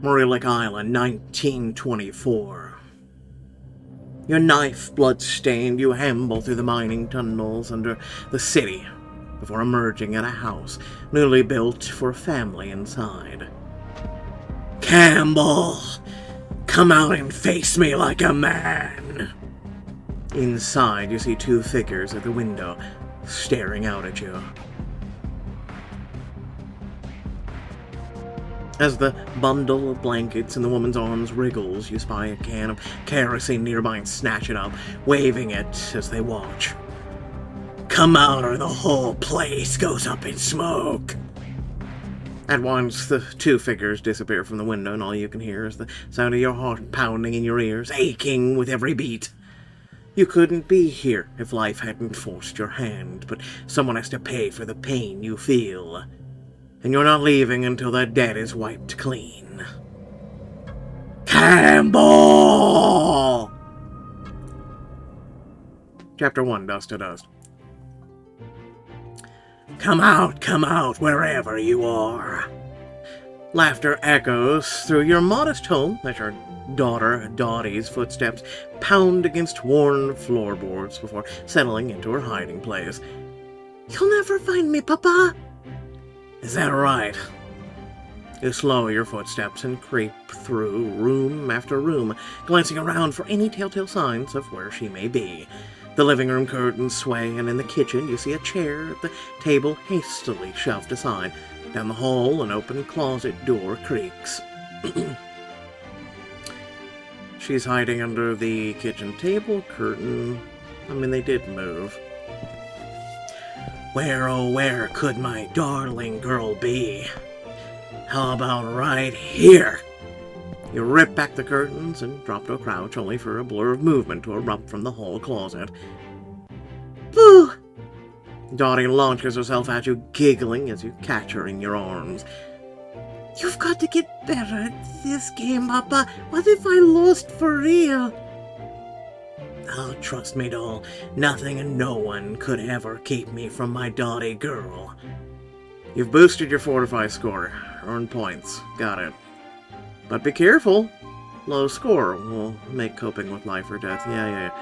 Morilec Island, 1924. Your knife blood-stained, you amble through the mining tunnels under the city before emerging at a house newly built for a family inside. Campbell! Come out and face me like a man! Inside, you see two figures at the window, staring out at you. As the bundle of blankets in the woman's arms wriggles, you spy a can of kerosene nearby and snatch it up, waving it as they watch. Come out or the whole place goes up in smoke! At once, the two figures disappear from the window, and all you can hear is the sound of your heart pounding in your ears, aching with every beat. You couldn't be here if life hadn't forced your hand, but someone has to pay for the pain you feel. And you're not leaving until that debt is wiped clean. Campbell! Chapter 1, Dust to Dust. Come out, wherever you are. Laughter echoes through your modest home as your daughter Dottie's footsteps pound against worn floorboards before settling into her hiding place. You'll never find me, Papa. Is that right? You slow your footsteps and creep through room after room, glancing around for any telltale signs of where she may be. The living room curtains sway, and in the kitchen you see a chair at the table hastily shoved aside. Down the hall, an open closet door creaks. She's hiding under the kitchen table curtain. They did move. Where, oh where could my darling girl be? How about right here? You rip back the curtains and drop to a crouch, only for a blur of movement to erupt from the hall closet. Boo! Dottie launches herself at you, giggling as you catch her in your arms. You've got to get better at this game, Papa. What if I lost for real? Oh, trust me, doll. Nothing and no one could ever keep me from my Dottie girl. You've boosted your Fortify score. Earn points. Got it. But be careful. Low score will make coping with life or death. Yeah.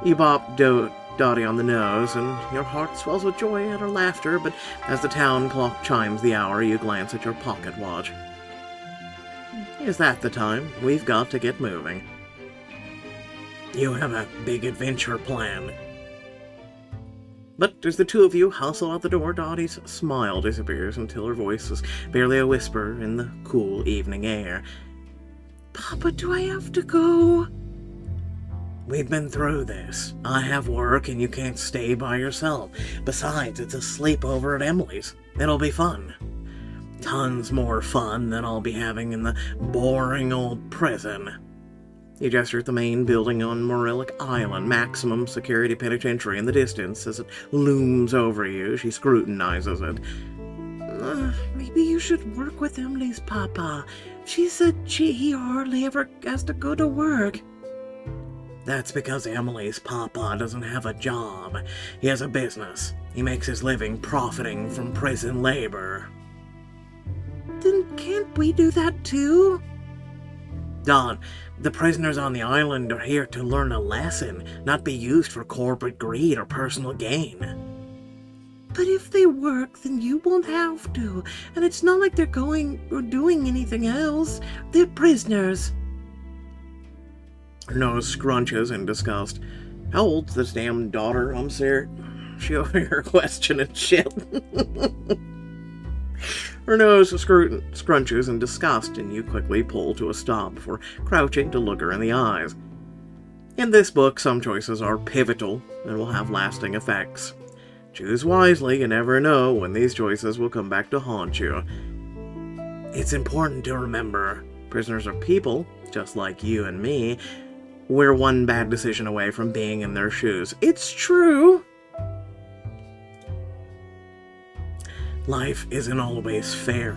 You bop Dottie on the nose, and your heart swells with joy at her laughter, but as the town clock chimes the hour, you glance at your pocket watch. Is that the time? We've got to get moving. You have a big adventure planned. But as the two of you hustle out the door, Dottie's smile disappears until her voice is barely a whisper in the cool evening air. Papa, do I have to go? We've been through this. I have work and you can't stay by yourself. Besides, it's a sleepover at Emily's. It'll be fun. Tons more fun than I'll be having in the boring old prison. You gesture at the main building on Morilec Island, maximum security penitentiary in the distance. As it looms over you, she scrutinizes it. Maybe you should work with Emily's Papa. She said he hardly ever has to go to work. That's because Emily's Papa doesn't have a job. He has a business. He makes his living profiting from prison labor. Then can't we do that too? Don, the prisoners on the island are here to learn a lesson, not be used for corporate greed or personal gain. But if they work, then you won't have to. And it's not like they're going or doing anything else. They're prisoners. Her nose scrunches in disgust. How old's this damn daughter, Sir? She over here questioning shit. Her nose scrunches in disgust, and you quickly pull to a stop before crouching to look her in the eyes. In this book, some choices are pivotal and will have lasting effects. Choose wisely, you never know when these choices will come back to haunt you. It's important to remember, prisoners are people, just like you and me. We're one bad decision away from being in their shoes. It's true! Life isn't always fair.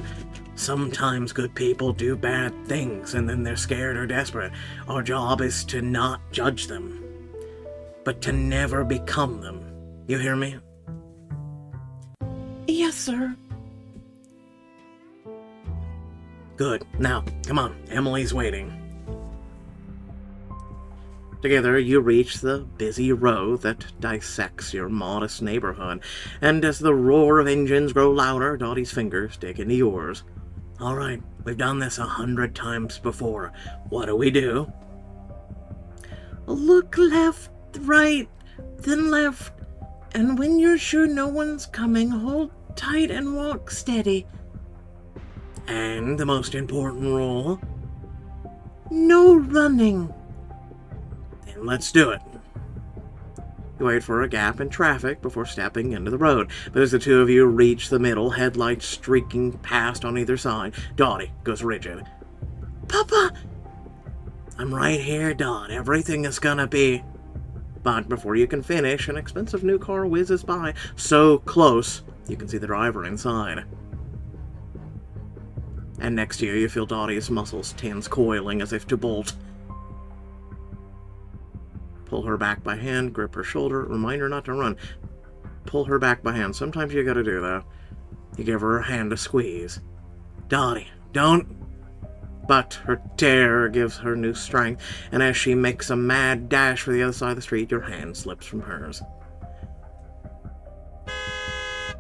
Sometimes good people do bad things and then they're scared or desperate. Our job is to not judge them, but to never become them. You hear me? Yes, sir. Good. Now, come on. Emily's waiting. Together, you reach the busy road that dissects your modest neighborhood, and as the roar of engines grow louder, Dottie's fingers dig into yours. All right, we've done this 100 times before. What do we do? Look left, right, then left, and when you're sure no one's coming, hold tight and walk steady. And the most important rule? No running. Then let's do it. You wait for a gap in traffic before stepping into the road, but as the two of you reach the middle, headlights streaking past on either side, Dottie goes rigid. Papa! I'm right here, Dot. Everything is gonna be... But before you can finish, an expensive new car whizzes by, so close you can see the driver inside. And next to you, you feel Dottie's muscles tense, coiling as if to bolt. Pull her back by hand, grip her shoulder, remind her not to run. Pull her back by hand. Sometimes you gotta do that. You give her a hand to squeeze. Dottie, don't... But her terror gives her new strength, and as she makes a mad dash for the other side of the street, your hand slips from hers.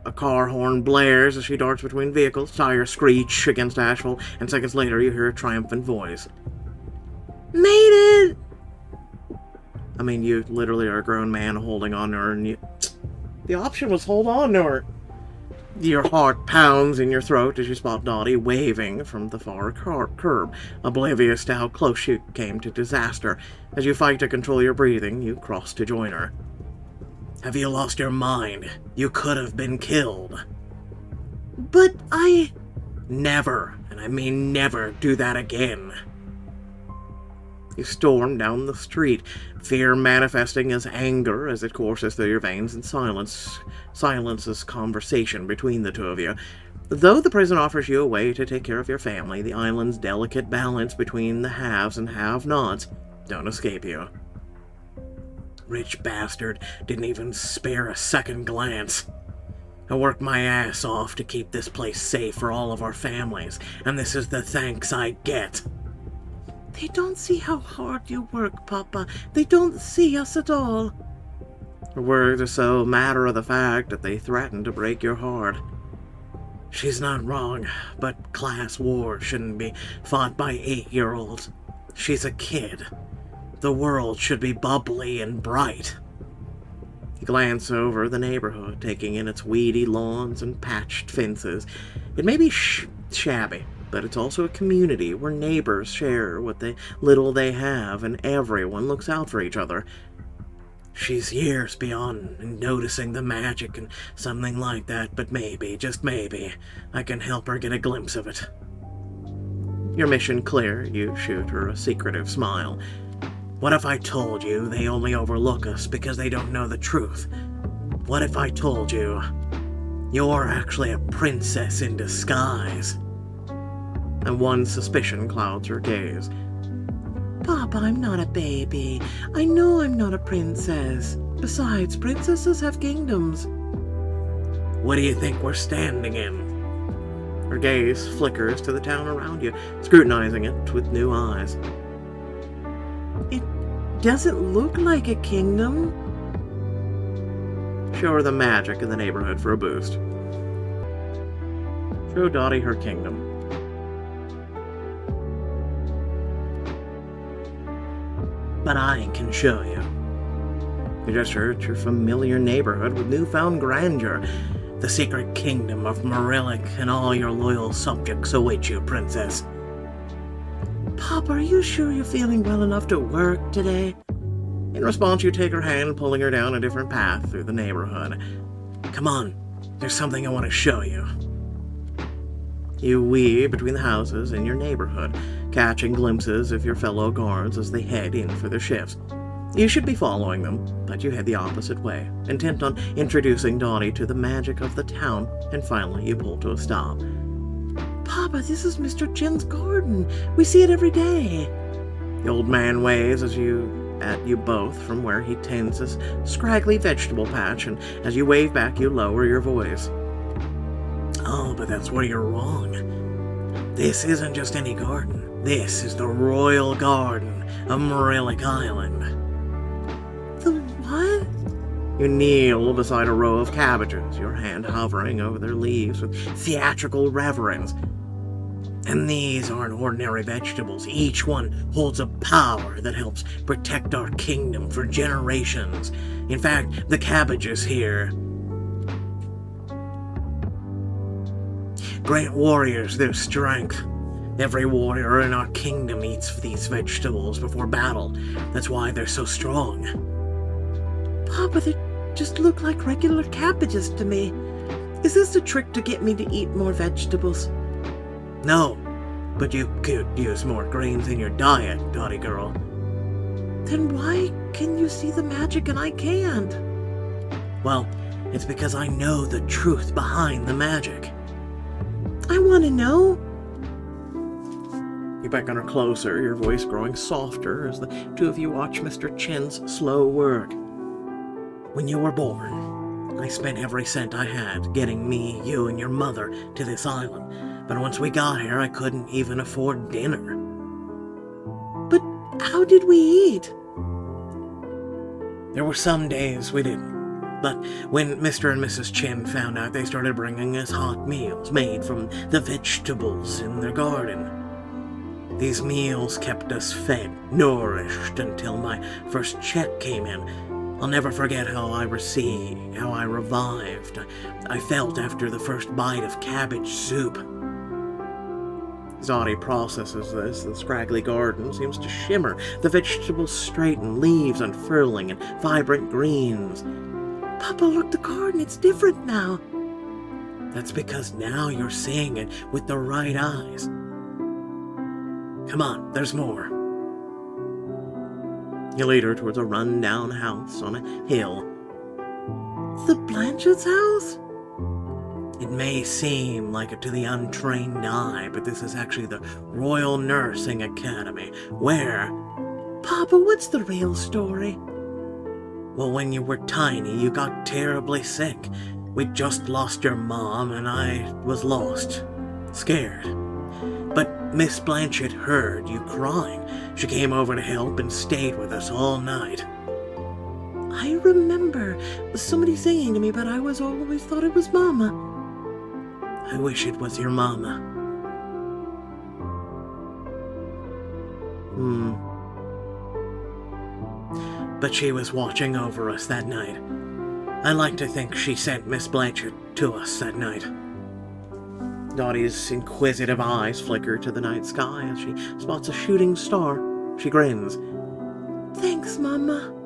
A car horn blares as she darts between vehicles, tires screech against asphalt, and seconds later you hear a triumphant voice. Made it! I mean, you literally are a grown man holding on to her, and the option was hold on to her. Your heart pounds in your throat as you spot Dottie waving from the far curb, oblivious to how close you came to disaster. As you fight to control your breathing, you cross to join her. Have you lost your mind? You could have been killed. But I... Never, and I mean never, do that again. You storm down the street, fear manifesting as anger as it courses through your veins, and silences conversation between the two of you. Though the prison offers you a way to take care of your family, the island's delicate balance between the haves and have-nots don't escape you. Rich bastard didn't even spare a second glance. I worked my ass off to keep this place safe for all of our families, and this is the thanks I get. They don't see how hard you work, Papa. They don't see us at all. Her words are so matter of the fact that they threaten to break your heart. She's not wrong, but class wars shouldn't be fought by 8-year-olds. She's a kid. The world should be bubbly and bright. You glance over the neighborhood, taking in its weedy lawns and patched fences. It may be shabby, but it's also a community where neighbors share what little they have, and everyone looks out for each other. She's years beyond noticing the magic and something like that, but maybe, just maybe, I can help her get a glimpse of it. Your mission clear, you shoot her a secretive smile. What if I told you they only overlook us because they don't know the truth? What if I told you you're actually a princess in disguise? And one suspicion clouds her gaze. Papa, I'm not a baby. I know I'm not a princess. Besides, princesses have kingdoms. What do you think we're standing in? Her gaze flickers to the town around you, scrutinizing it with new eyes. It doesn't look like a kingdom. Show her the magic in the neighborhood for a boost. Show Dottie her kingdom. But I can show you. You just heard your familiar neighborhood with newfound grandeur. The secret kingdom of Morilec and all your loyal subjects await you, princess. Pop, are you sure you're feeling well enough to work today? In response, you take her hand, pulling her down a different path through the neighborhood. Come on, there's something I want to show you. You weave between the houses in your neighborhood, catching glimpses of your fellow guards as they head in for their shifts. You should be following them, but you head the opposite way, intent on introducing Dottie to the magic of the town, and finally you pull to a stop. Papa, this is Mr. Jin's garden. We see it every day. The old man waves at you both from where he tends a scraggly vegetable patch, and as you wave back, you lower your voice. Oh, but that's where you're wrong. This isn't just any garden. This is the royal garden of Morilec Island. The what? You kneel beside a row of cabbages, your hand hovering over their leaves with theatrical reverence. And these aren't ordinary vegetables. Each one holds a power that helps protect our kingdom for generations. In fact, the cabbages here grant warriors their strength. Every warrior in our kingdom eats these vegetables before battle. That's why they're so strong. Papa, they just look like regular cabbages to me. Is this a trick to get me to eat more vegetables? No, but you could use more greens in your diet, Dottie girl. Then why can you see the magic and I can't? Well, it's because I know the truth behind the magic. I want to know. You beckon her closer, your voice growing softer as the two of you watch Mr. Chin's slow work. When you were born, I spent every cent I had getting me, you, and your mother to this island. But once we got here, I couldn't even afford dinner. But how did we eat? There were some days we didn't. But when Mr. and Mrs. Chin found out, they started bringing us hot meals made from the vegetables in their garden. These meals kept us fed, nourished, until my first check came in. I'll never forget how I revived. I felt after the first bite of cabbage soup. Dottie processes this. The scraggly garden seems to shimmer. The vegetables straighten, leaves unfurling in vibrant greens. Papa, look, the garden, it's different now. That's because now you're seeing it with the right eyes. Come on, there's more. You lead her towards a run-down house on a hill. The Blanchett's house? It may seem like it to the untrained eye, but this is actually the Royal Nursing Academy, where... Papa, what's the real story? Well, when you were tiny, you got terribly sick. We'd just lost your mom, and I was lost. Scared. But Miss Blanchett heard you crying. She came over to help and stayed with us all night. I remember somebody saying to me, but I always thought it was Mama. I wish it was your mama. But she was watching over us that night. I like to think she sent Miss Blanchett to us that night. Dottie's inquisitive eyes flicker to the night sky as she spots a shooting star. She grins. Thanks, Mama.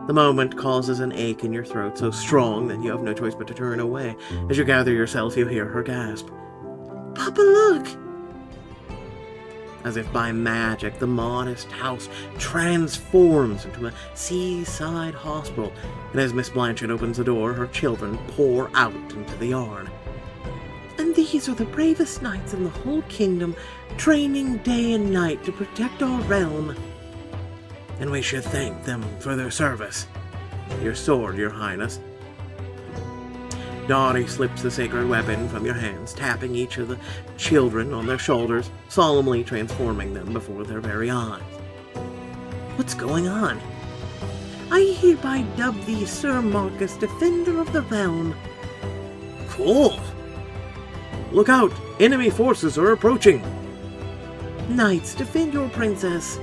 The moment causes an ache in your throat so strong that you have no choice but to turn away. As you gather yourself, you hear her gasp. Papa, look! As if by magic, the modest house transforms into a seaside hospital, and as Miss Blanchett opens the door, her children pour out into the yard. And these are the bravest knights in the whole kingdom, training day and night to protect our realm. And we should thank them for their service. Your sword, your highness. Dottie slips the sacred weapon from your hands, tapping each of the children on their shoulders, solemnly transforming them before their very eyes. What's going on? I hereby dub thee Sir Marcus, Defender of the Realm. Cool! Look out! Enemy forces are approaching! Knights, defend your princess.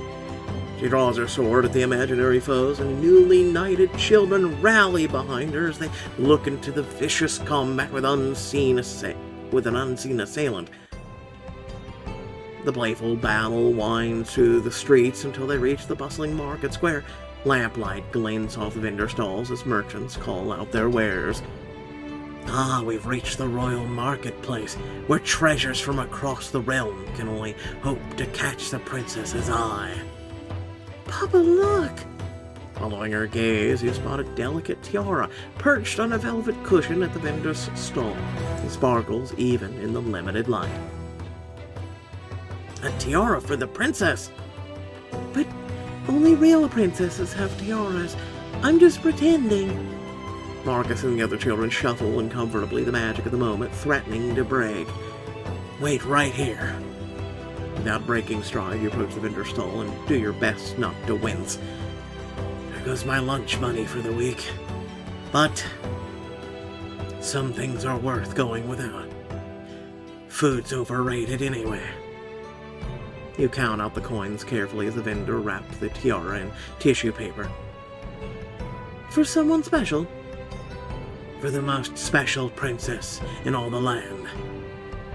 She draws her sword at the imaginary foes, and newly knighted children rally behind her as they look into the vicious combat with an unseen assailant. The playful battle winds through the streets until they reach the bustling market square. Lamplight glints off the vendor stalls as merchants call out their wares. Ah, we've reached the royal marketplace, where treasures from across the realm can only hope to catch the princess's eye. Papa, look! Following her gaze, you spot a delicate tiara perched on a velvet cushion at the vendor's stall. It sparkles even in the limited light. A tiara for the princess! But only real princesses have tiaras. I'm just pretending. Marcus and the other children shuffle uncomfortably, the magic of the moment threatening to break. Wait right here. Without breaking stride, you approach the vendor's stall and do your best not to wince. There goes my lunch money for the week. But some things are worth going without. Food's overrated anyway. You count out the coins carefully as the vendor wraps the tiara in tissue paper. For someone special? For the most special princess in all the land.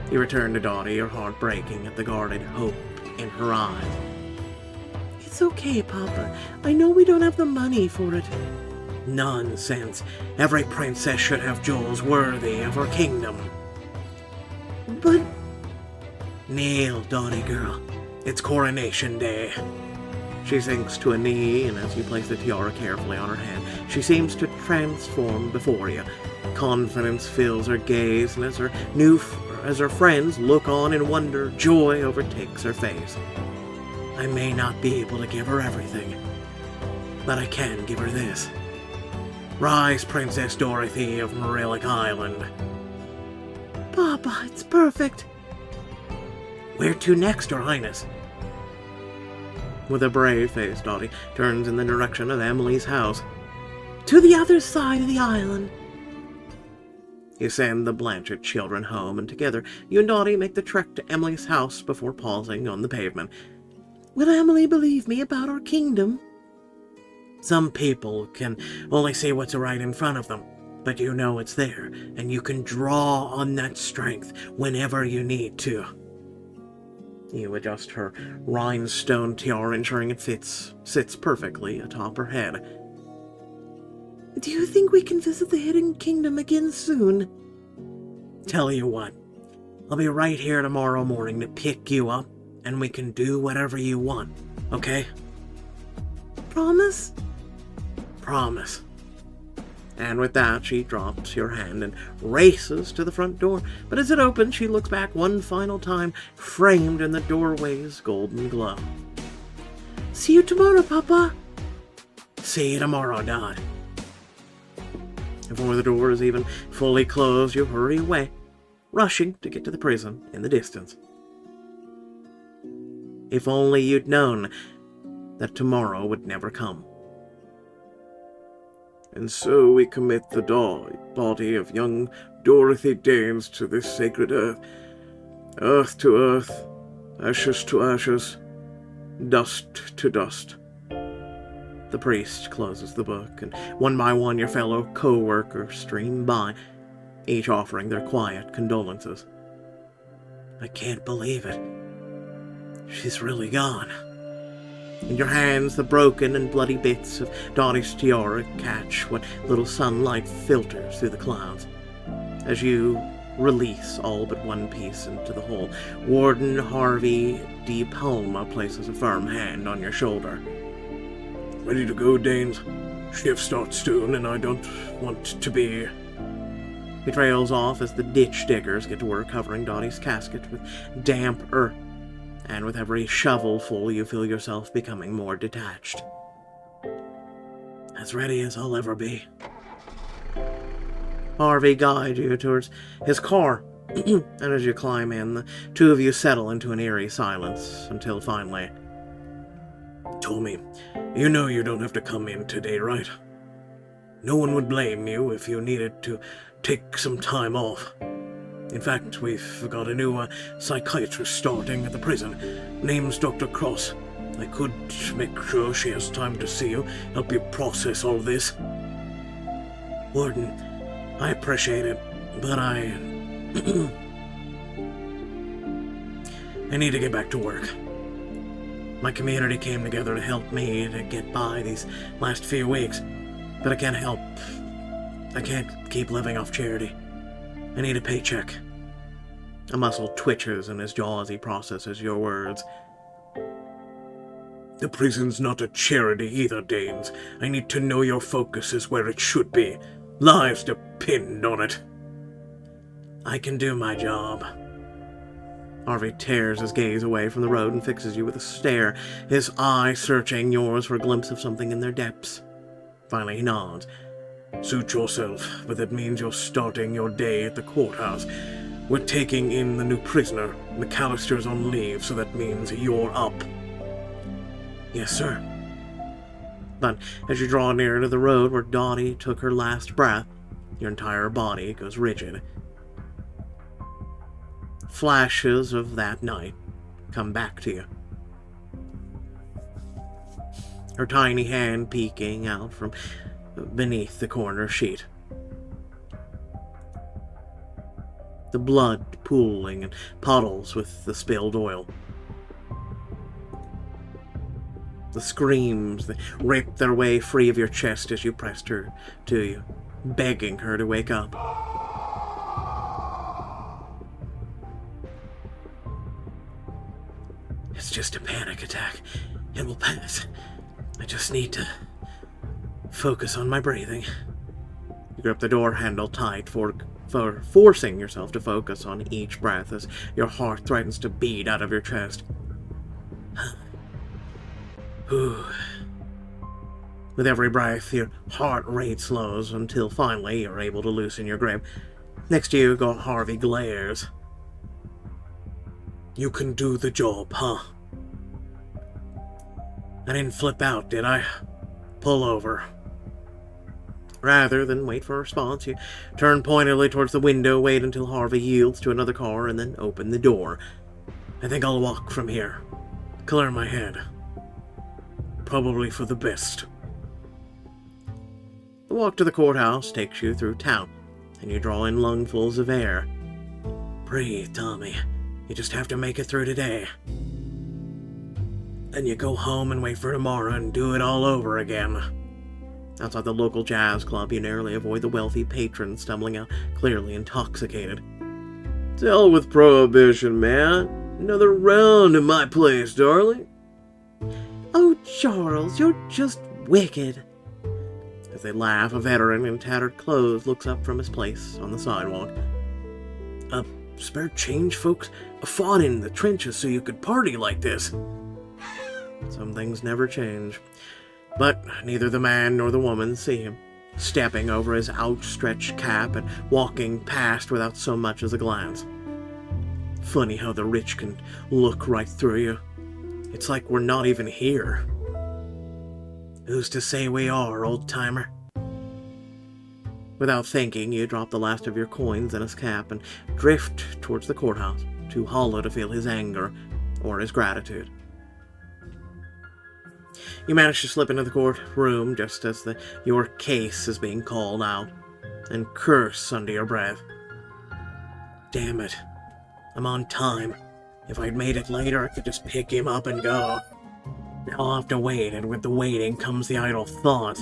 You return to Dottie, your heart breaking at the guarded hope in her eyes. It's okay, Papa. I know we don't have the money for it. Nonsense. Every princess should have jewels worthy of her kingdom. But... Kneel, Dottie girl. It's coronation day. She sinks to a knee, and as you place the tiara carefully on her head, she seems to transform before you. Confidence fills her gaze, and as her friends look on in wonder, joy overtakes her face. I may not be able to give her everything, but I can give her this. Rise, Princess Dorothy of Morilec Island. Papa, it's perfect. Where to next, Your Highness? With a brave face, Dottie turns in the direction of Emily's house. To the other side of the island. You send the Blanchett children home, and together you and Dottie make the trek to Emily's house before pausing on the pavement. Will Emily believe me about our kingdom? Some people can only see what's right in front of them, but you know it's there, and you can draw on that strength whenever you need to. You adjust her rhinestone tiara, ensuring it sits perfectly atop her head. Do you think we can visit the Hidden Kingdom again soon? Tell you what, I'll be right here tomorrow morning to pick you up, and we can do whatever you want, okay? Promise? Promise. And with that, she drops your hand and races to the front door. But as it opens, she looks back one final time, framed in the doorway's golden glow. See you tomorrow, Papa. See you tomorrow, Dot. Before the door is even fully closed, you hurry away, rushing to get to the prison in the distance. If only you'd known that tomorrow would never come. And so we commit the body of young Dorothy Danes to this sacred earth. Earth to earth, ashes to ashes, dust to dust. The priest closes the book, and one by one your fellow co-workers stream by, each offering their quiet condolences. I can't believe it. She's really gone. In your hands, the broken and bloody bits of Dottie's tiara catch what little sunlight filters through the clouds. As you release all but one piece into the hole, Warden Harvey D. Palma places a firm hand on your shoulder. Ready to go, Danes? Shift starts soon, and I don't want to be... He trails off as the ditch diggers get to work covering Dottie's casket with damp earth. And with every shovelful, you feel yourself becoming more detached. As ready as I'll ever be. Harvey guides you towards his car, and as you climb in, the two of you settle into an eerie silence, until finally... Tommy, you know you don't have to come in today, right? No one would blame you if you needed to take some time off. In fact, we've got a new psychiatrist starting at the prison. Name's Dr. Cross. I could make sure she has time to see you, help you process all this. Warden, I appreciate it, but I need to get back to work. My community came together to help me to get by these last few weeks, but I can't keep living off charity. I need a paycheck. A muscle twitches in his jaw as he processes your words. The prison's not a charity either, Danes. I need to know your focus is where it should be. Lives depend on it. I can do my job. Harvey tears his gaze away from the road and fixes you with a stare, his eye searching yours for a glimpse of something in their depths. Finally he nods. Suit yourself, but that means you're starting your day at the courthouse. We're taking in the new prisoner. McAllister's on leave, so that means you're up. Yes, sir. But as you draw near to the road where Dottie took her last breath, your entire body goes rigid. Flashes of that night come back to you. Her tiny hand peeking out from beneath the corner sheet. The blood pooling in puddles with the spilled oil. The screams that ripped their way free of your chest as you pressed her to you, begging her to wake up. It's just a panic attack. It will pass. I just need to focus on my breathing. You grip the door handle tight for forcing yourself to focus on each breath as your heart threatens to beat out of your chest. With every breath, your heart rate slows until finally you're able to loosen your grip. Next to you, Harvey glares. You can do the job, huh? I didn't flip out, did I? Pull over. Rather than wait for a response, you turn pointedly towards the window, wait until Harvey yields to another car, and then open the door. I think I'll walk from here. Clear my head. Probably for the best. The walk to the courthouse takes you through town, and you draw in lungfuls of air. Breathe, Tommy. You just have to make it through today. Then you go home and wait for tomorrow and do it all over again. Outside the local jazz club, you narrowly avoid the wealthy patron stumbling out, clearly intoxicated. To hell with prohibition, man. Another round in my place, darling. Oh, Charles, you're just wicked. As they laugh, a veteran in tattered clothes looks up from his place on the sidewalk. Spare change, folks? Fought in the trenches so you could party like this. Some things never change. But neither the man nor the woman see him, stepping over his outstretched cap and walking past without so much as a glance. Funny how the rich can look right through you. It's like we're not even here. Who's to say we are, old-timer? Without thinking, you drop the last of your coins in his cap and drift towards the courthouse, too hollow to feel his anger or his gratitude. You manage to slip into the courtroom just as your case is being called out, and curse under your breath. Damn it. I'm on time. If I'd made it later, I could just pick him up and go. Now I'll have to wait, and with the waiting comes the idle thought.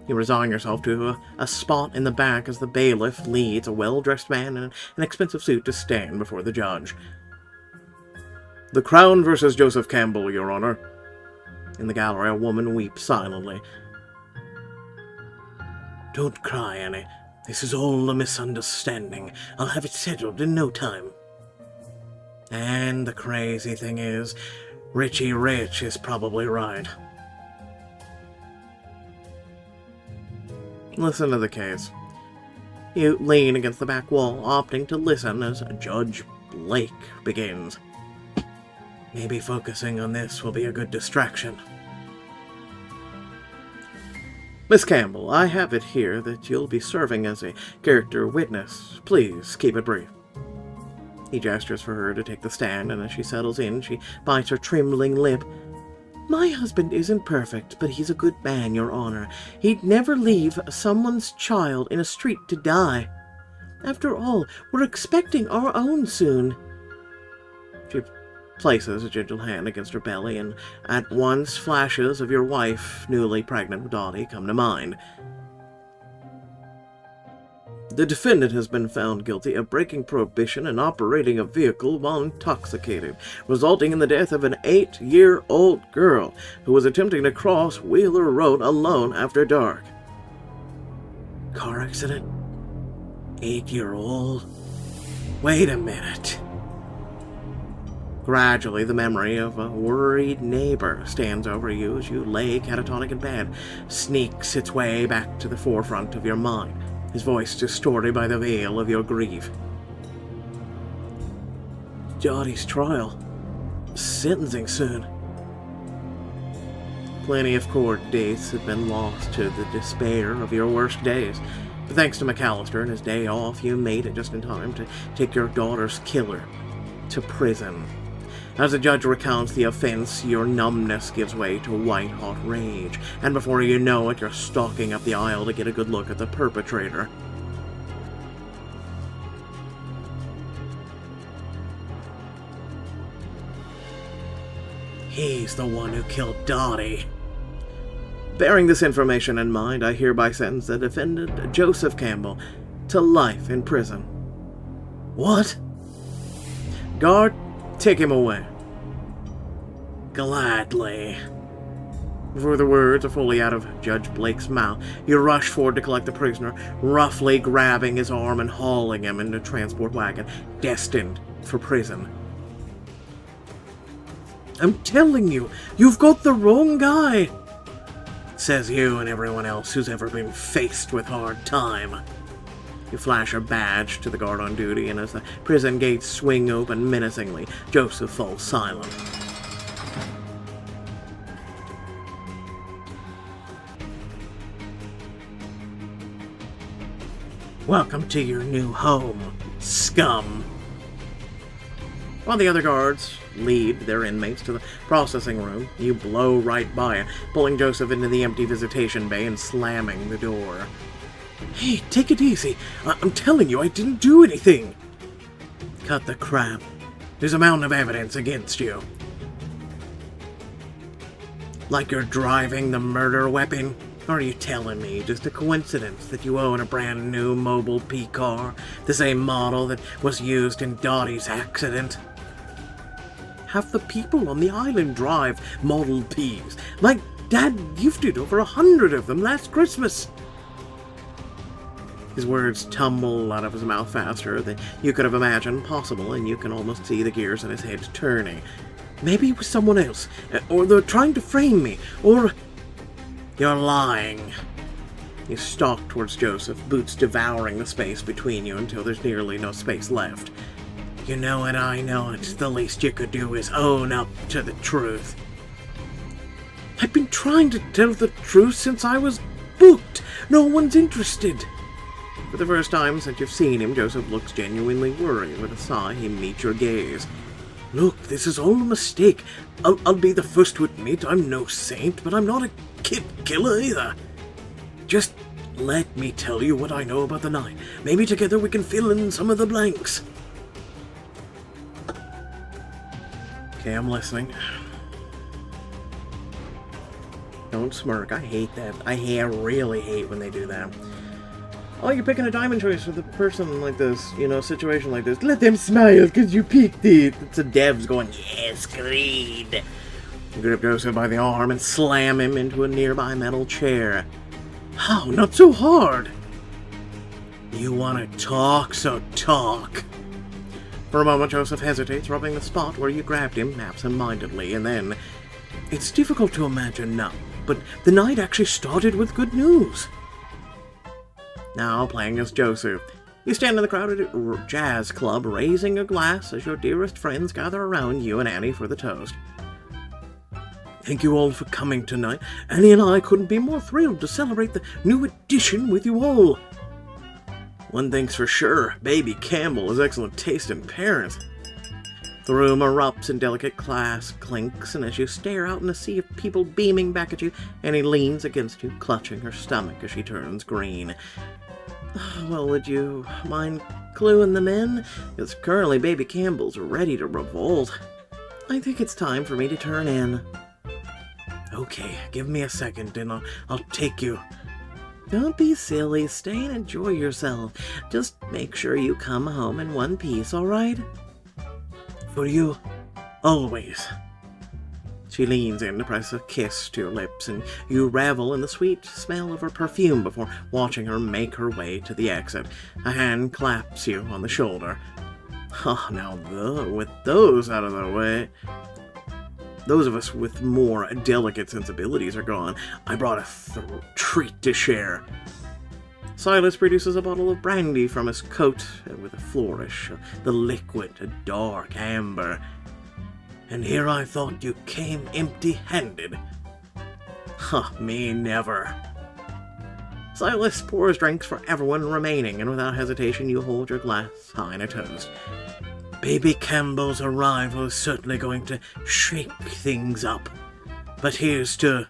You resign yourself to a spot in the back as the bailiff leads a well-dressed man in an expensive suit to stand before the judge. The Crown versus Joseph Campbell, Your Honor. In the gallery, a woman weeps silently. Don't cry, Annie. This is all a misunderstanding. I'll have it settled in no time. And the crazy thing is, Richie Rich is probably right. Listen to the case. You lean against the back wall, opting to listen as Judge Blake begins. Maybe focusing on this will be a good distraction. Miss Campbell, I have it here that you'll be serving as a character witness. Please keep it brief. He gestures for her to take the stand, and as she settles in, she bites her trembling lip. My husband isn't perfect, but he's a good man, Your Honor. He'd never leave someone's child in a street to die. After all, we're expecting our own soon. She places a gentle hand against her belly, and at once flashes of your wife, newly pregnant with Dottie, come to mind. The defendant has been found guilty of breaking prohibition and operating a vehicle while intoxicated, resulting in the death of an 8-year-old girl who was attempting to cross Wheeler Road alone after dark. Car accident? 8-year-old? Wait a minute. Gradually, the memory of a worried neighbor stands over you as you lay catatonic in bed, sneaks its way back to the forefront of your mind, his voice distorted by the veil of your grief. Dottie's trial. Sentencing soon. Plenty of court dates have been lost to the despair of your worst days. But thanks to McAllister and his day off, you made it just in time to take your daughter's killer to prison. As the judge recounts the offense, your numbness gives way to white-hot rage, and before you know it, you're stalking up the aisle to get a good look at the perpetrator. He's the one who killed Dottie. Bearing this information in mind, I hereby sentence the defendant, Joseph Campbell, to life in prison. What? Guard, take him away. Gladly. Before the words are fully out of Judge Blake's mouth, you rush forward to collect the prisoner, roughly grabbing his arm and hauling him into a transport wagon, destined for prison. I'm telling you, you've got the wrong guy, says you and everyone else who's ever been faced with hard time. You flash a badge to the guard on duty, and as the prison gates swing open menacingly, Joseph falls silent. Welcome to your new home, scum. While the other guards lead their inmates to the processing room, you blow right by it, pulling Joseph into the empty visitation bay and slamming the door. Hey, take it easy. I'm telling you, I didn't do anything. Cut the crap. There's a mountain of evidence against you. Like you're driving the murder weapon? Or are you telling me just a coincidence that you own a brand new mobile P car, the same model that was used in Dottie's accident? Half the people on the island drive Model Ps. Like Dad gifted over 100 of them last Christmas. His words tumble out of his mouth faster than you could have imagined possible, and you can almost see the gears in his head turning. Maybe it was someone else, or they're trying to frame me, or... You're lying. You stalk towards Joseph, boots devouring the space between you until there's nearly no space left. You know it, I know it. The least you could do is own up to the truth. I've been trying to tell the truth since I was booked. No one's interested. For the first time since you've seen him, Joseph looks genuinely worried. With a sigh, he meets your gaze. Look, this is all a mistake. I'll be the first to admit I'm no saint, but I'm not a kid killer either. Just let me tell you what I know about the night. Maybe together we can fill in some of the blanks. Okay, I'm listening. Don't smirk. I hate that. I really hate when they do that. Oh, you're picking a diamond choice for the person like this, situation like this. Let them smile, because you picked it. It's a dev's going, yes, greed. You grip Joseph by the arm and slam him into a nearby metal chair. How? Not so hard. You want to talk, so talk. For a moment, Joseph hesitates, rubbing the spot where you grabbed him absent-mindedly, and then... It's difficult to imagine now, but the night actually started with good news. Now, playing as Joseph, you stand in the crowded jazz club, raising a glass as your dearest friends gather around you and Annie for the toast. Thank you all for coming tonight. Annie and I couldn't be more thrilled to celebrate the new edition with you all. One thing's for sure, Baby Campbell has excellent taste in parents. The room erupts in delicate class clinks, and as you stare out in a sea of people beaming back at you, Annie leans against you, clutching her stomach as she turns green. Well, would you mind cluing them in? Because currently Baby Campbell's ready to revolt. I think it's time for me to turn in. Okay, give me a second and I'll take you. Don't be silly, stay and enjoy yourself. Just make sure you come home in one piece, alright? For you, always. She leans in to press a kiss to your lips, and you revel in the sweet smell of her perfume before watching her make her way to the exit. A hand claps you on the shoulder. Oh, now with those out of the way, those of us with more delicate sensibilities are gone. I brought a treat to share. Silas produces a bottle of brandy from his coat with a flourish. The liquid, a dark amber. And here I thought you came empty-handed. Huh, me never. Silas pours drinks for everyone remaining, and without hesitation you hold your glass high in a toast. Baby Campbell's arrival is certainly going to shake things up. But here's to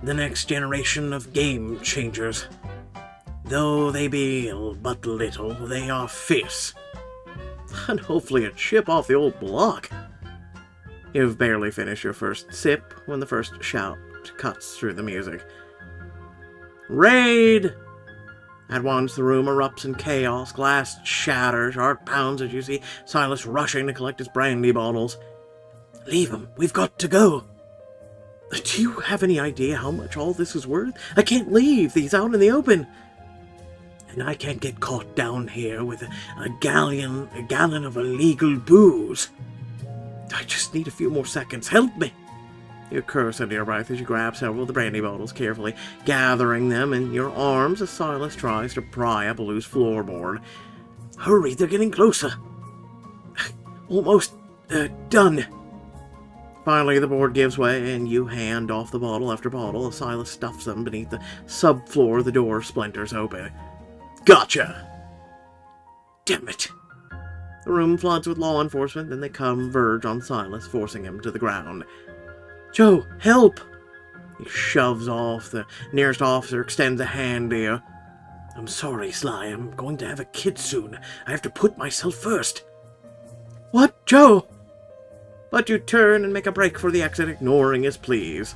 the next generation of game changers. Though they be but little, they are fierce. And hopefully a chip off the old block. You've barely finished your first sip when the first shout cuts through the music. Raid! At once the room erupts in chaos, glass shatters, heart pounds as you see Silas rushing to collect his brandy bottles. Leave him, we've got to go. Do you have any idea how much all this is worth? I can't leave these out in the open. And I can't get caught down here with a gallon of illegal booze. I just need a few more seconds. Help me! You curse under your breath as you grab several of the brandy bottles, carefully gathering them in your arms as Silas tries to pry up a loose floorboard. Hurry, they're getting closer. Almost done. Finally, the board gives way, and you hand off the bottle after bottle as Silas stuffs them beneath the subfloor. The door splinters open. Gotcha! Damn it! The room floods with law enforcement, then they converge on Silas, forcing him to the ground. Joe, help! He shoves off. The nearest officer extends a hand to you. I'm sorry, Sly. I'm going to have a kid soon. I have to put myself first. What, Joe? But you turn and make a break for the exit, ignoring his pleas.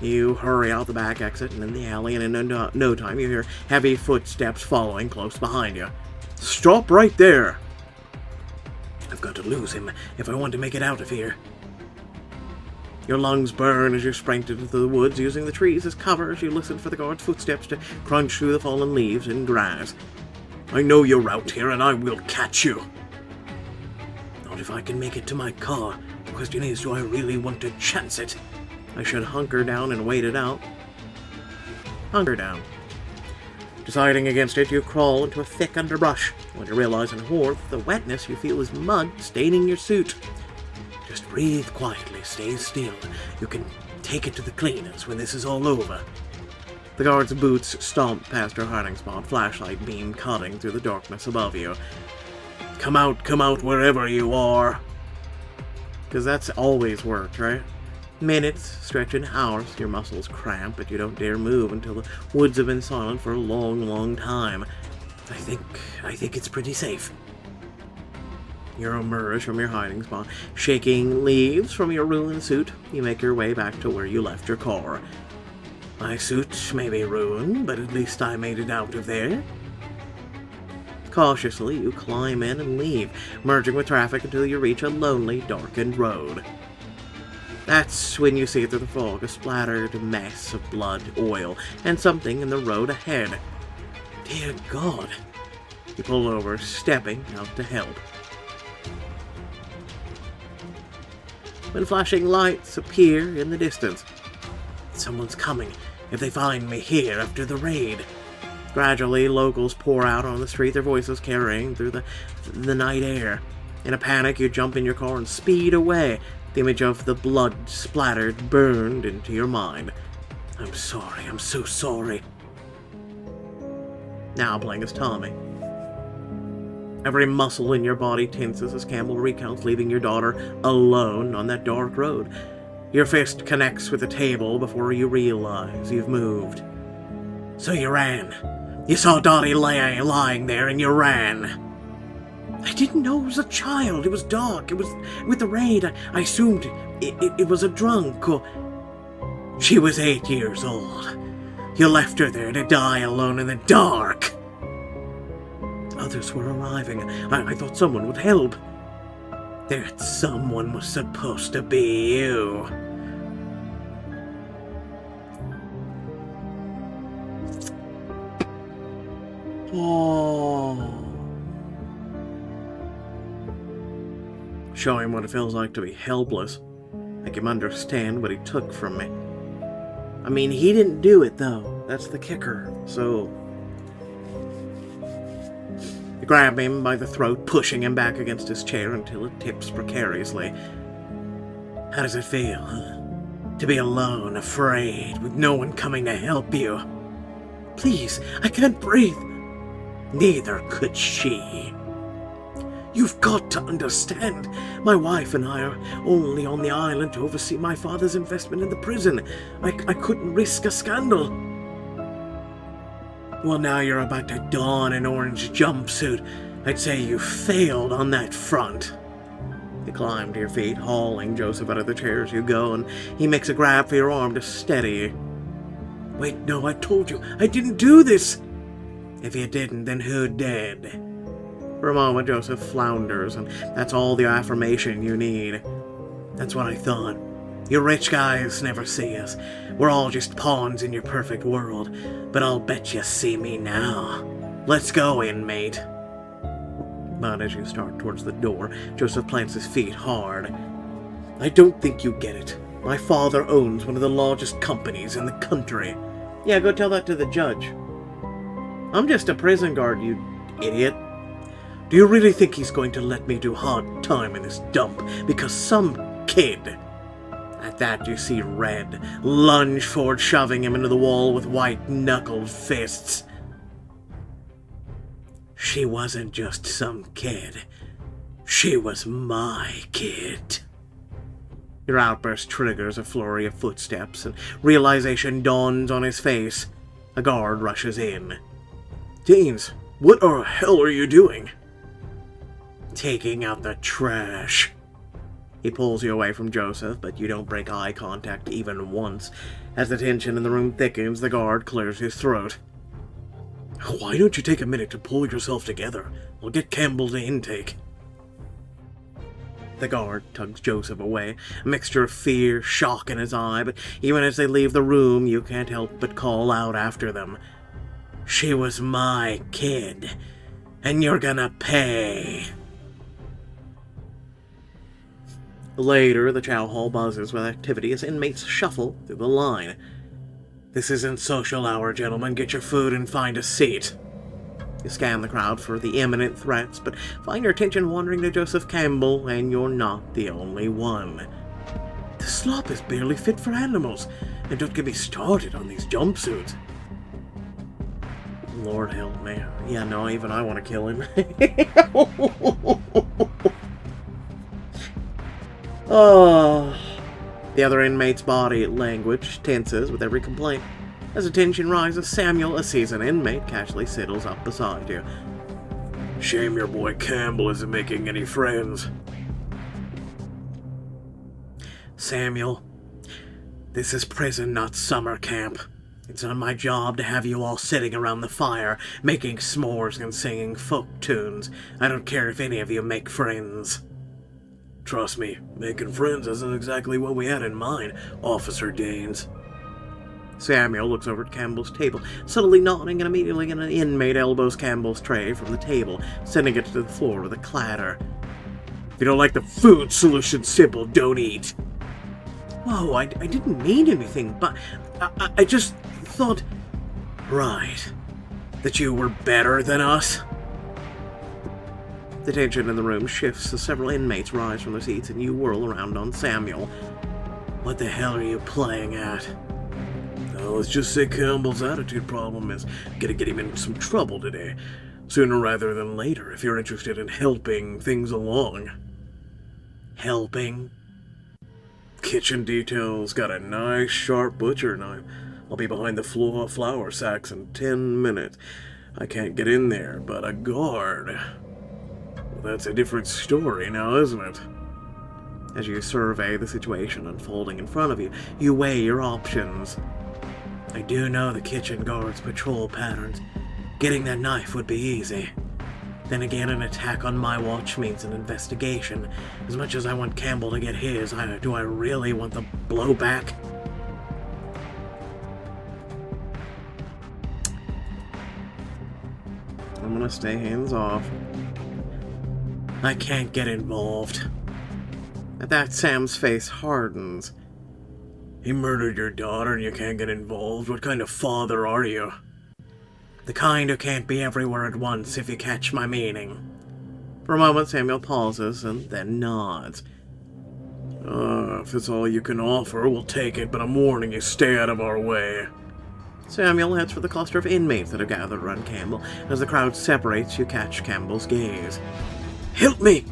You hurry out the back exit and in the alley, and in no time you hear heavy footsteps following close behind you. Stop right there! I've got to lose him if I want to make it out of here. Your lungs burn as you sprint into the woods, using the trees as cover as you listen for the guard's footsteps to crunch through the fallen leaves and grass. I know you're out here, and I will catch you. Not if I can make it to my car. The question is, do I really want to chance it? I should hunker down and wait it out. Hunker down. Deciding against it, you crawl into a thick underbrush. When you realize in horror that the wetness you feel is mud staining your suit. Just breathe quietly, stay still. You can take it to the cleaners when this is all over. The guard's boots stomp past your hiding spot, flashlight beam cutting through the darkness above you. Come out wherever you are. Because that's always worked, right? Minutes stretch into hours, your muscles cramp, but you don't dare move until the woods have been silent for a long, long time. I think it's pretty safe. You emerge from your hiding spot, shaking leaves from your ruined suit. You make your way back to where you left your car. My suit may be ruined, but at least I made it out of there. Cautiously, you climb in and leave, merging with traffic until you reach a lonely, darkened road. That's when you see through the fog a splattered mess of blood, oil, and something in the road ahead. Dear God! You pull over, stepping out to help. When flashing lights appear in the distance. Someone's coming if they find me here after the raid. Gradually, locals pour out on the street, their voices carrying through the night air. In a panic, you jump in your car and speed away. The image of the blood splattered burned into your mind. I'm sorry, I'm so sorry. Now playing as Tommy. Every muscle in your body tenses as Campbell recounts leaving your daughter alone on that dark road. Your fist connects with the table before you realize you've moved. So you ran. You saw Dottie lying there and you ran. I didn't know it was a child. It was dark. It was with the raid. I assumed it was a drunk or... She was 8 years old. You left her there to die alone in the dark. Others were arriving. I thought someone would help. That someone was supposed to be you. Oh. Show him what it feels like to be helpless. Make him understand what he took from me. I mean, he didn't do it, though. That's the kicker. So you grab him by the throat, pushing him back against his chair until it tips precariously. How does it feel, huh? To be alone, afraid, with no one coming to help you? Please, I can't breathe. Neither could she. You've got to understand. My wife and I are only on the island to oversee my father's investment in the prison. I couldn't risk a scandal. Well, now you're about to don an orange jumpsuit. I'd say you failed on that front. You climb to your feet, hauling Joseph out of the chair as you go, and he makes a grab for your arm to steady you. Wait, no, I told you, I didn't do this. If you didn't, then who did? For a moment, Joseph flounders, and that's all the affirmation you need. That's what I thought. You rich guys never see us. We're all just pawns in your perfect world. But I'll bet you see me now. Let's go, inmate. But as you start towards the door, Joseph plants his feet hard. I don't think you get it. My father owns one of the largest companies in the country. Yeah, go tell that to the judge. I'm just a prison guard, you idiot. Do you really think he's going to let me do hard time in this dump because some kid... At that, you see Red lunge forward, shoving him into the wall with white-knuckled fists. She wasn't just some kid. She was my kid. Your outburst triggers a flurry of footsteps, and realization dawns on his face. A guard rushes in. Deans, what the hell are you doing? Taking out the trash. He pulls you away from Joseph, but you don't break eye contact even once. As the tension in the room thickens, the guard clears his throat. Why don't you take a minute to pull yourself together? We'll get Campbell to intake. The guard tugs Joseph away, a mixture of fear, shock in his eye, but even as they leave the room, you can't help but call out after them. She was my kid, and you're gonna pay. Later, the chow hall buzzes with activity as inmates shuffle through the line. This isn't social hour, gentlemen. Get your food and find a seat. You scan the crowd for the imminent threats, but find your attention wandering to Joseph Campbell, and you're not the only one. The slop is barely fit for animals, and don't get me started on these jumpsuits. Lord help me. Yeah, no, even I want to kill him. Oh. The other inmate's body language tenses with every complaint. As the tension rises, Samuel, a seasoned inmate, casually sidles up beside you. Shame your boy Campbell isn't making any friends. Samuel, this is prison, not summer camp. It's not my job to have you all sitting around the fire, making s'mores and singing folk tunes. I don't care if any of you make friends. Trust me, making friends isn't exactly what we had in mind, Officer Danes. Samuel looks over at Campbell's table, subtly nodding, and immediately an inmate elbows Campbell's tray from the table, sending it to the floor with a clatter. If you don't like the food, solution simple, don't eat. Whoa, I didn't mean anything, but I just thought... Right. That you were better than us? The tension in the room shifts as several inmates rise from their seats and you whirl around on Samuel. What the hell are you playing at? Oh, let's just say Campbell's attitude problem is gonna get him in some trouble today. Sooner rather than later, if you're interested in helping things along. Helping? Kitchen detail's got a nice sharp butcher knife. I'll be behind the flour sacks in 10 minutes. I can't get in there, but a guard... That's a different story now, isn't it? As you survey the situation unfolding in front of you, you weigh your options. I do know the kitchen guard's patrol patterns. Getting that knife would be easy. Then again, an attack on my watch means an investigation. As much as I want Campbell to get his, do I really want the blowback? I'm gonna stay hands off. I can't get involved. At that, Sam's face hardens. He murdered your daughter and you can't get involved? What kind of father are you? The kind who can't be everywhere at once, if you catch my meaning. For a moment, Samuel pauses and then nods. If it's all you can offer, we'll take it, but I'm warning you, stay out of our way. Samuel heads for the cluster of inmates that have gathered around Campbell. As the crowd separates, you catch Campbell's gaze. Help me!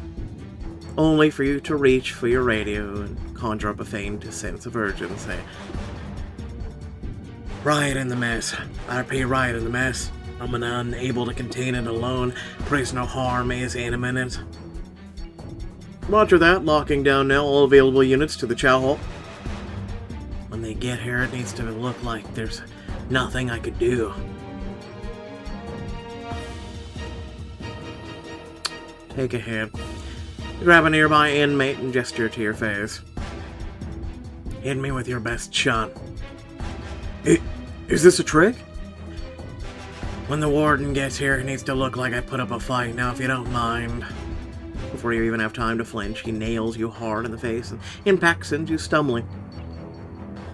Only for you to reach for your radio and conjure up a faint sense of urgency. Riot in the mess. RP riot in the mess. I'm unable to contain it alone. Prisoner harm is imminent. Roger that. Locking down now all available units to the chow hall. When they get here, it needs to look like there's nothing I could do. Take a hit. Grab a nearby inmate and gesture to your face. Hit me with your best shot. Is this a trick? When the warden gets here, it needs to look like I put up a fight. Now, if you don't mind. Before you even have time to flinch, he nails you hard in the face and impacts sends you stumbling.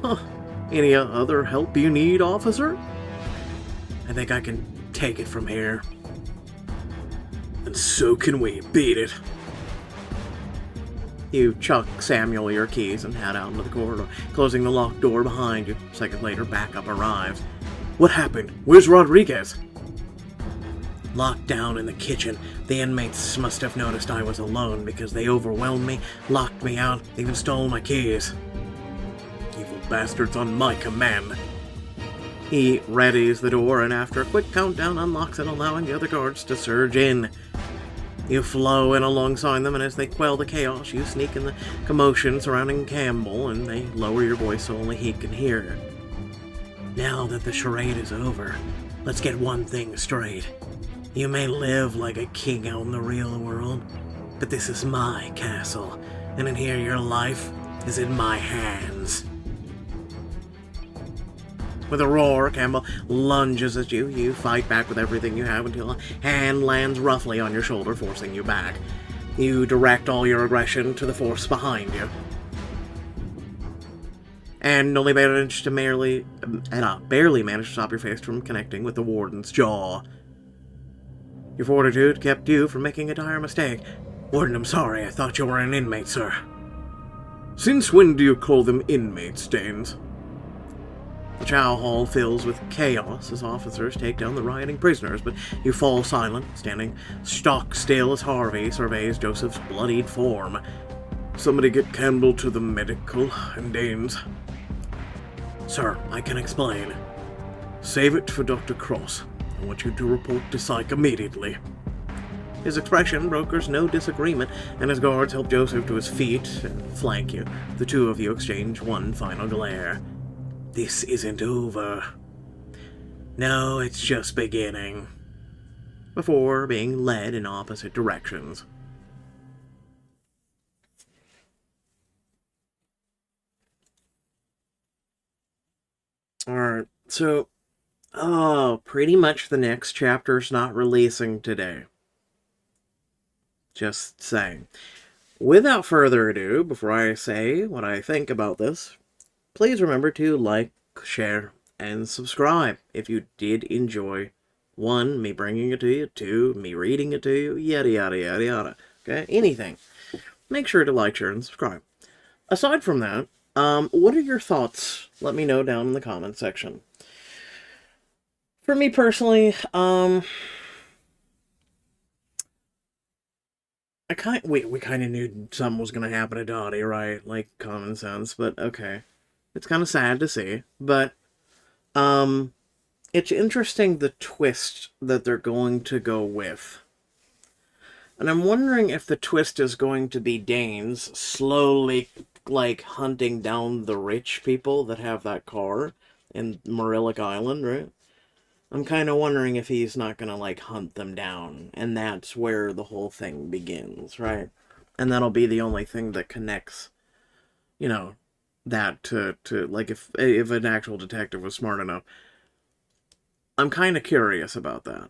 Huh. Any other help you need, officer? I think I can take it from here. And so can we. Beat it. You chuck Samuel your keys and head out into the corridor, closing the locked door behind you. Seconds later, backup arrives. What happened? Where's Rodriguez? Locked down in the kitchen. The inmates must have noticed I was alone because they overwhelmed me, locked me out, even stole my keys. Evil bastards on my command. He readies the door and after a quick countdown unlocks it, allowing the other guards to surge in. You flow in alongside them, and as they quell the chaos, you sneak in the commotion surrounding Campbell, and they lower your voice so only he can hear. Now that the charade is over, let's get one thing straight. You may live like a king out in the real world, but this is my castle, and in here your life is in my hands. With a roar, Campbell lunges at you. You fight back with everything you have until a hand lands roughly on your shoulder, forcing you back. You direct all your aggression to the force behind you. And only manage to barely manage to stop your face from connecting with the warden's jaw. Your fortitude kept you from making a dire mistake. Warden, I'm sorry. I thought you were an inmate, sir. Since when do you call them inmates, Danes? The chow hall fills with chaos as officers take down the rioting prisoners, but you fall silent, standing stock still as Harvey surveys Joseph's bloodied form. Somebody get Campbell to the medical, and Danes. Sir, I can explain. Save it for Dr. Cross. I want you to report to Psych immediately. His expression brokers no disagreement, and his guards help Joseph to his feet and flank you. The two of you exchange one final glare. This isn't over. No, it's just beginning. Before being led in opposite directions. Alright, so, pretty much the next chapter's not releasing today. Just saying. Without further ado, before I say what I think about this, please remember to like, share, and subscribe if you did enjoy, 1, me bringing it to you, 2, me reading it to you, yada yada yada yada. Okay, anything. Make sure to like, share, and subscribe. Aside from that, what are your thoughts? Let me know down in the comment section. For me personally, we kind of knew something was going to happen to Dottie, right? Like, common sense, but okay. It's kind of sad to see, but, it's interesting the twist that they're going to go with. And I'm wondering if the twist is going to be Danes slowly, like, hunting down the rich people that have that car in Morilec Island, right? I'm kind of wondering if he's not going to, like, hunt them down. And that's where the whole thing begins, right? And that'll be the only thing that connects, you know, that to like, if an actual detective was smart enough. I'm kind of curious about that.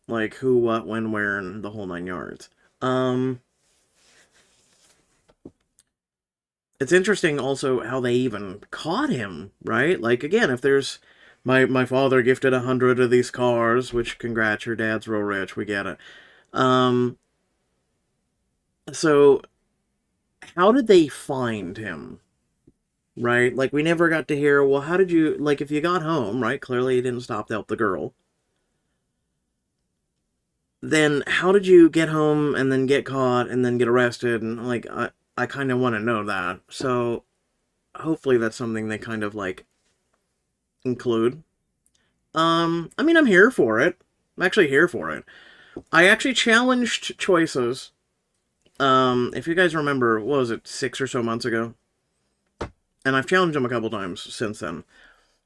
Like, who, what, when, where, and the whole 9 yards. it's interesting also how they even caught him, right? Like, again, if there's my father gifted 100 of these cars, which, congrats, your dad's real rich, we get it. Um, so how did they find him? Right? Like, we never got to hear, well, how did you, like, if you got home, right? Clearly you didn't stop to help the girl. Then how did you get home and then get caught and then get arrested? And, like, I kind of want to know that. So hopefully that's something they kind of, like, include. I mean, I'm here for it. I'm actually here for it. I actually challenged choices. If you guys remember, what was it, 6 or so months ago? And I've challenged them a couple times since then,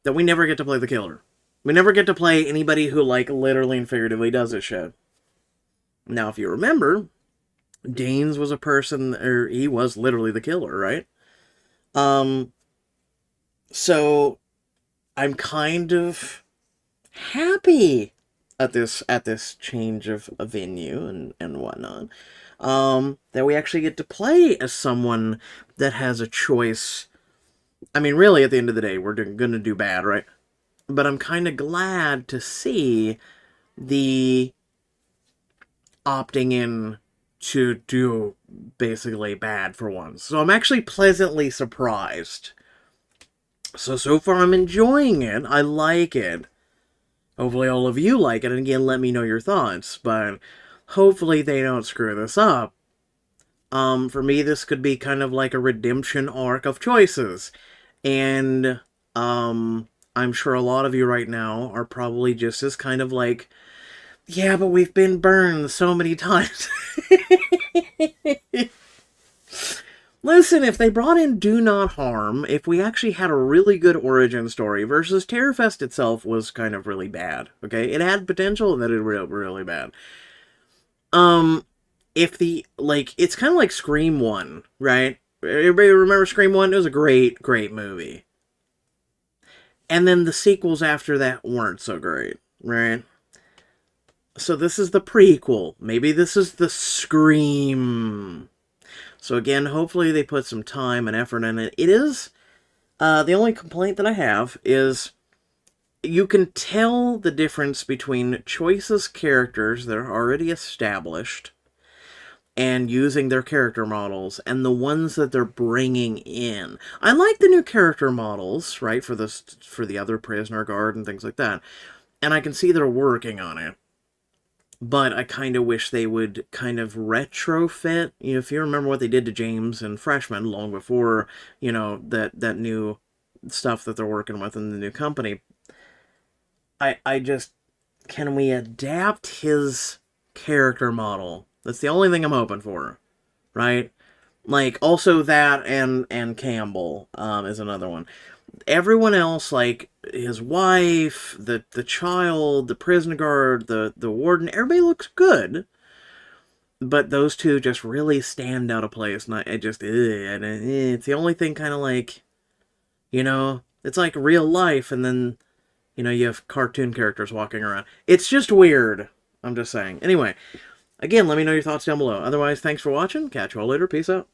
that we never get to play the killer. We never get to play anybody who, like, literally and figuratively does this shit. Now, if you remember, Danes was a person, or he was literally the killer, right? So I'm kind of happy at this change of a venue and whatnot. That we actually get to play as someone that has a choice. I mean, really, at the end of the day, we're gonna do bad, right? But I'm kind of glad to see the opting in to do basically bad for once. So I'm actually pleasantly surprised. So far I'm enjoying it. I like it. Hopefully all of you like it, and again, let me know your thoughts, but hopefully they don't screw this up. For me, this could be kind of like a redemption arc of choices. And, I'm sure a lot of you right now are probably just as kind of like, yeah, but we've been burned so many times. Listen, if they brought in Do Not Harm, if we actually had a really good origin story versus Terrorfest itself was kind of really bad, okay? It had potential and then it was really bad. If the, like, it's kind of like Scream 1, right? Everybody remember Scream 1? It was a great, great movie. And then the sequels after that weren't so great, right? So this is the prequel. Maybe this is the Scream. So again, hopefully they put some time and effort in it. It is, the only complaint that I have is you can tell the difference between Choice's characters that are already established and using their character models and the ones that they're bringing in. I like the new character models, right, for the other prisoner guard and things like that. And I can see they're working on it. But I kind of wish they would kind of retrofit. You know, if you remember what they did to James and Freshman long before, you know, that new stuff that they're working with in the new company. I just, can we adapt his character model? That's the only thing I'm hoping for, right? Like, also that and Campbell is another one. Everyone else, like his wife, the child, the prison guard, the warden, everybody looks good. But those two just really stand out of place. And I just, it's the only thing kind of like, you know, it's like real life. And then, you know, you have cartoon characters walking around. It's just weird. I'm just saying. Anyway, again, let me know your thoughts down below. Otherwise, thanks for watching. Catch you all later. Peace out.